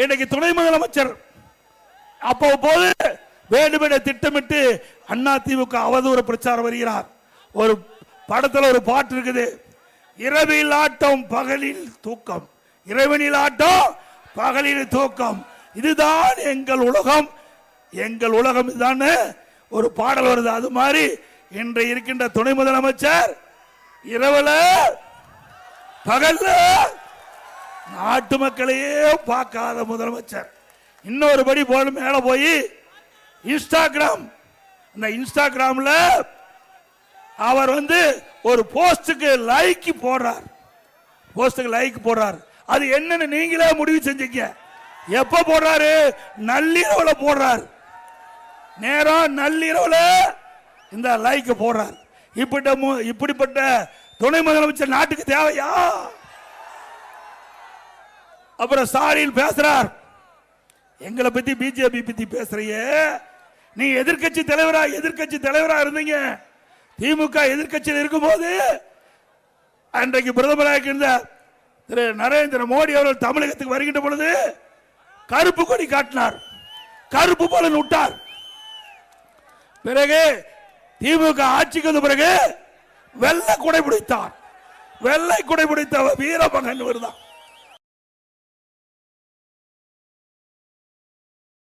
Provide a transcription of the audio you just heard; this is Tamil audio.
இன்னைக்கு துணை முதலமைச்சர் அப்போது வேண்டுமென திட்டமிட்டு அதிமுக அவதூறு பிரச்சாரம் வருகிறார். ஒரு படத்தில் ஒரு பாட்டு இருக்குது, இரவில் ஆட்டம் பகலில் தூக்கம், இரவனில் ஆட்டம் பகலில் தூக்கம், இதுதான் எங்கள் உலகம், எங்கள் உலகம் இதுதான் ஒரு பாடல் வருது. அது மாதிரி இன்று இருக்கின்ற துணை முதலமைச்சர் இரவுல பகல்ல நாட்டு மக்களையே பார்க்காத முதலமைச்சர். இன்னொரு படி போல மேல போய் இன்ஸ்டாகிராம், அந்த இன்ஸ்டாகிராம்ல அவர் ஒரு போஸ்டுக்கு லைக் போடுறார், போஸ்டுக்கு லைக் போடுறார். அது என்னன்னு நீங்களே முடிவு செஞ்சீங்க. எப்ப போடுறாரு? நள்ளிரவுல போடுறார், நேரம் நள்ளிரவுல இந்த லைக் போடுறார். இப்படிப்பட்ட துணை முதலமைச்சர் நாட்டுக்கு தேவையா? அப்புறம் ஸ்டாலின் பேசுறார், எங்களை பத்தி பிஜேபி பத்தி பேசுறியே, நீ எதிர்கட்சி தலைவரா இருந்தீங்க, திமுக எதிர்கட்சியில் இருக்கும்போது அன்றைக்கு பிரதமராக இருந்த திரு நரேந்திர மோடி அவர்கள் தமிழகத்துக்கு வருகின்ற பொழுது கருப்பு கொடி காட்டினார், கருப்பு பலன் விட்டார். பிறகு திமுக ஆட்சிக்கு வந்த பிறகு வெள்ளை குடை பிடித்தார், வெள்ளை குடை பிடித்த வீரமகன் வருதான்.